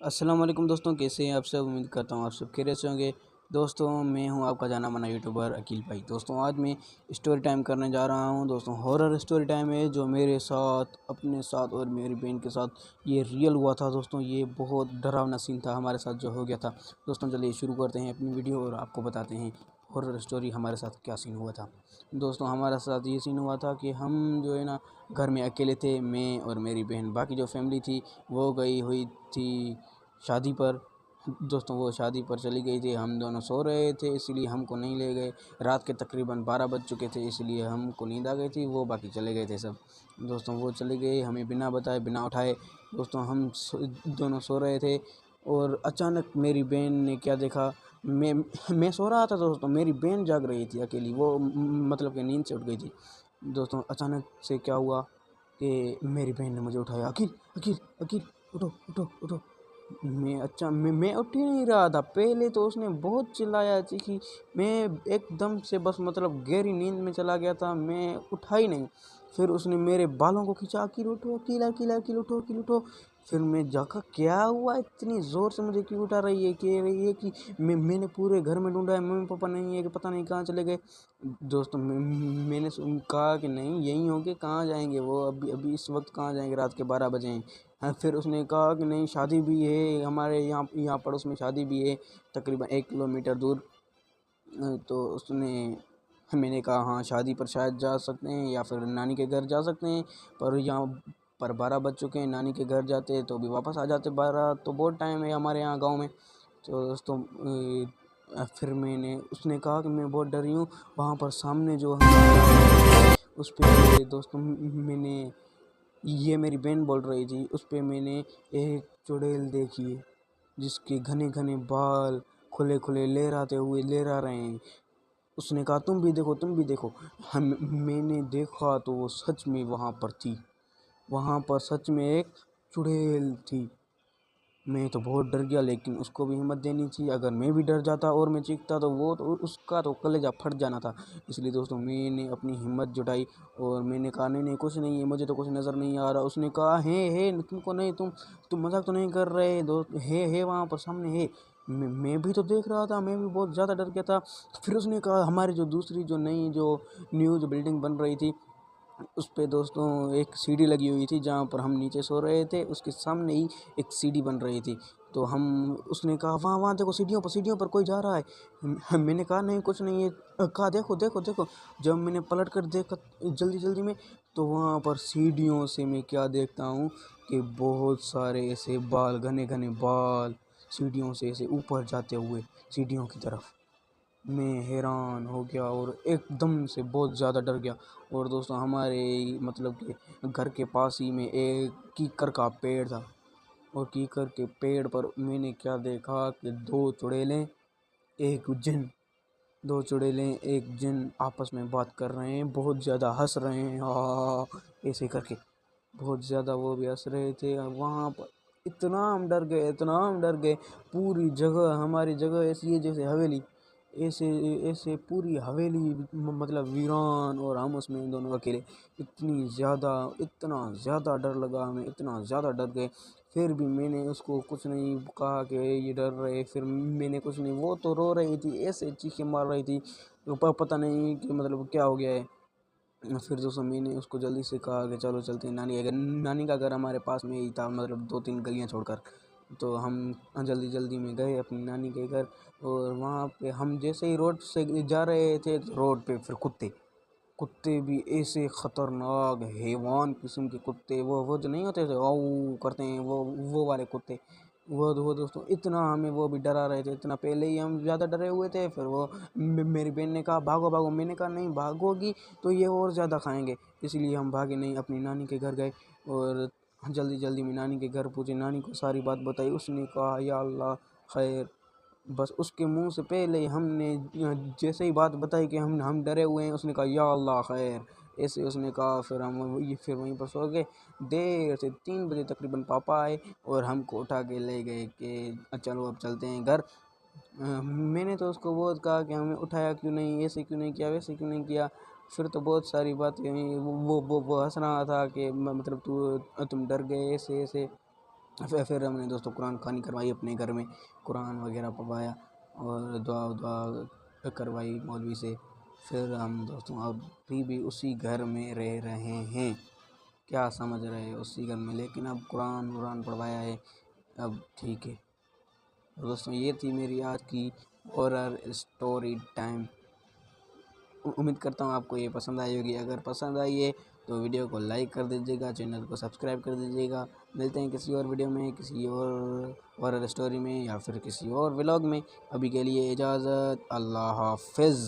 السلام علیکم دوستوں، کیسے ہیں آپ سب؟ امید کرتا ہوں آپ سب خیریت سے ہوں گے۔ دوستوں میں ہوں آپ کا جانا مانا یوٹیوبر عقیل بھائی۔ دوستوں آج میں اسٹوری ٹائم کرنے جا رہا ہوں۔ دوستوں ہارر اسٹوری ٹائم ہے جو میرے ساتھ، اپنے ساتھ اور میری بہن کے ساتھ یہ ریئل ہوا تھا۔ دوستوں یہ بہت ڈراؤنا سین تھا ہمارے ساتھ جو ہو گیا تھا۔ دوستوں چلیے شروع کرتے ہیں اپنی ویڈیو اور آپ کو بتاتے ہیں ہارر اسٹوری ہمارے ساتھ کیا سین ہوا تھا۔ دوستوں ہمارے ساتھ یہ سین ہوا تھا کہ ہم جو ہے نا گھر میں اکیلے تھے، میں اور میری بہن۔ باقی جو فیملی تھی وہ گئی ہوئی تھی شادی پر۔ دوستوں وہ شادی پر چلی گئی تھی، ہم دونوں سو رہے تھے اس لیے ہم کو نہیں لے گئے۔ رات کے تقریباً 12 بج چکے تھے اس لیے ہم کو نیند آ گئی تھی، وہ باقی چلے گئے تھے سب۔ دوستوں وہ چلے گئے ہمیں بنا بتائے، بنا اٹھائے۔ دوستوں ہم دونوں سو رہے تھے اور اچانک میری بہن نے کیا دیکھا، میں سو رہا تھا دوستوں، میری بہن جاگ رہی تھی اکیلی، وہ مطلب کہ نیند سے اٹھ گئی تھی۔ دوستوں اچانک سے کیا ہوا کہ میری بہن نے مجھے اٹھایا، عقیل عقیل عقیل اٹھو اٹھو اٹھو۔ میں اٹھ ہی نہیں رہا تھا۔ پہلے تو اس نے بہت چلایا چیخی، میں ایک دم سے بس مطلب گہری نیند میں چلا گیا تھا، میں اٹھا ہی نہیں۔ پھر اس نے میرے بالوں کو کھینچا، عقیل اٹھو عقیل عقیل عقیل اٹھو عقیل اٹھو۔ پھر میں جاگا، کیا ہوا اتنی زور سے مجھے کیوں اٹھا رہی ہے، کہہ رہی ہے کہ میں نے پورے گھر میں ڈھونڈا ہے، ممی پاپا نہیں ہے، کہ پتہ نہیں کہاں چلے گئے۔ دوستوں میں نے کہا کہ نہیں یہیں ہوں گے، کہاں جائیں گے وہ، ابھی اس وقت کہاں جائیں گے، رات کے 12 بجے ہیں۔ پھر اس نے کہا کہ نہیں شادی بھی ہے ہمارے یہاں پڑوس میں، شادی بھی ہے تقریباً 1 کلومیٹر دور۔ تو میں نے کہا ہاں شادی پر شاید جا سکتے ہیں یا پھر نانی کے گھر جا سکتے ہیں، پر یہاں پر 12 بج چکے ہیں، نانی کے گھر جاتے تو بھی واپس آ جاتے 12، تو بہت ٹائم ہے ہمارے یہاں گاؤں میں۔ تو دوستوں پھر اس نے کہا کہ میں بہت ڈری ہوں، وہاں پر سامنے جو اس پہ دوستوں میں نے، یہ میری بہن بول رہی تھی، اس پہ میں نے ایک چڑیل دیکھی ہے جس کے گھنے گھنے بال کھلے کھلے لہرا رہے ہیں۔ اس نے کہا تم بھی دیکھو تم بھی دیکھو۔ میں نے دیکھا تو وہ سچ میں وہاں پر تھی، وہاں پر سچ میں ایک چڑیل تھی۔ میں تو بہت ڈر گیا، لیکن اس کو بھی ہمت دینی تھی، اگر میں بھی ڈر جاتا اور میں چیختا تو اس کا تو کلیجہ پھٹ جانا تھا۔ اس لیے دوستوں میں نے اپنی ہمت جٹائی اور میں نے کہا نہیں کچھ نہیں ہے، مجھے تو کچھ نظر نہیں آ رہا۔ اس نے کہا ہے تم کو نہیں، تم مذاق تو نہیں کر رہے دوست، ہے وہاں پر سامنے ہے۔ میں بھی تو دیکھ رہا تھا، میں بھی بہت زیادہ ڈر گیا تھا۔ پھر اس نے کہا ہماری جو دوسری جو نئی جو نیو جو بلڈنگ بن رہی تھی اس پہ دوستوں ایک سیڑھی لگی ہوئی تھی جہاں پر ہم نیچے سو رہے تھے، اس کے سامنے ہی ایک سیڑھی بن رہی تھی۔ تو اس نے کہا وہاں دیکھو سیڑھیوں پر کوئی جا رہا ہے۔ میں نے کہا نہیں کچھ نہیں ہے، کہا دیکھو دیکھو دیکھو۔ جب میں نے پلٹ کر دیکھا جلدی میں، تو وہاں پر سیڑھیوں سے میں کیا دیکھتا ہوں کہ بہت سارے ایسے بال، گھنے گھنے بال سیڑھیوں سے ایسے اوپر جاتے ہوئے سیڑھیوں کی طرف۔ میں حیران ہو گیا اور ایک دم سے بہت زیادہ ڈر گیا۔ اور دوستوں ہمارے مطلب کہ گھر کے پاس ہی میں ایک کیکر کا پیڑ تھا، اور کیکر کے پیڑ پر میں نے کیا دیکھا کہ دو چڑیلیں ایک جن آپس میں بات کر رہے ہیں، بہت زیادہ ہنس رہے ہیں ایسے کر کے، بہت زیادہ وہ بھی ہنس رہے تھے۔ وہاں پر اتنا ہم ڈر گئے، پوری جگہ ہماری جگہ ایسی ہے جیسے حویلی، ایسے پوری حویلی مطلب ویران، اور ہم اس میں دونوں اکیلے۔ اتنا زیادہ ڈر لگا ہمیں، اتنا زیادہ ڈر گئے۔ پھر بھی میں نے اس کو کچھ نہیں کہا کہ یہ ڈر رہے، پھر میں نے کچھ نہیں، وہ تو رو رہی تھی، ایسے چیخیں مار رہی تھی، پتہ نہیں کہ مطلب کیا ہو گیا ہے۔ پھر دوستوں میں نے اس کو جلدی سے کہا کہ چلو چلتے ہیں نانی کا گھر ہمارے پاس میں ہی تھا، مطلب 2-3 گلیاں چھوڑ کر۔ تو ہم جلدی میں گئے اپنی نانی کے گھر، اور وہاں پہ ہم جیسے ہی روڈ سے جا رہے تھے، روڈ پہ پھر کتے بھی ایسے خطرناک حیوان قسم کے کتے، وہ جو نہیں ہوتے تھے او کرتے ہیں، وہ والے کتے، وہ دوستوں اتنا ہمیں وہ بھی ڈرا رہے تھے، اتنا پہلے ہی ہم زیادہ ڈرے ہوئے تھے۔ پھر وہ میری بہن نے کہا بھاگو، میں نے کہا نہیں بھاگو گی تو یہ اور زیادہ کھائیں گے، اس لیے ہم بھاگے نہیں، اپنی نانی کے گھر گئے اور جلدی میں نانی کے گھر پہنچے۔ نانی کو ساری بات بتائی، اس نے کہا یا اللہ خیر۔ بس اس کے منہ سے پہلے ہی ہم نے جیسے ہی بات بتائی کہ ہم ڈرے ہوئے ہیں، اس نے کہا یا اللہ خیر، ایسے اس نے کہا۔ پھر ہم وہیں پر سو گئے۔ دیر سے 3 بجے تقریباً پاپا آئے اور ہم کو اٹھا کے لے گئے کہ چلو اب چلتے ہیں گھر۔ میں نے تو اس کو بہت کہا کہ ہمیں اٹھایا کیوں نہیں، ایسے کیوں نہیں کیا، ویسے کیوں نہیں کیا۔ پھر تو بہت ساری باتیں، وہ ہنس رہا تھا کہ مطلب تم ڈر گئے ایسے۔ پھر ہم نے دوستوں قرآن خوانی کروائی اپنے گھر میں، قرآن وغیرہ پڑھوایا اور دعا کروائی مولوی سے۔ پھر ہم دوستوں ابھی بھی اسی گھر میں رہ رہے ہیں، کیا سمجھ رہے ہیں، اسی گھر میں، لیکن اب قرآن پڑھوایا ہے، اب ٹھیک ہے۔ دوستوں یہ تھی میری آج کی ہارر اسٹوری ٹائم۔ امید کرتا ہوں آپ کو یہ پسند آئی ہوگی۔ اگر پسند آئی ہے تو ویڈیو کو لائک کر دیجیے گا، چینل کو سبسکرائب کر دیجیے گا۔ ملتے ہیں کسی اور ویڈیو میں، کسی اور ہارر اسٹوری میں، یا پھر کسی اور ولاگ میں۔ ابھی کے لیے اجازت، اللہ حافظ۔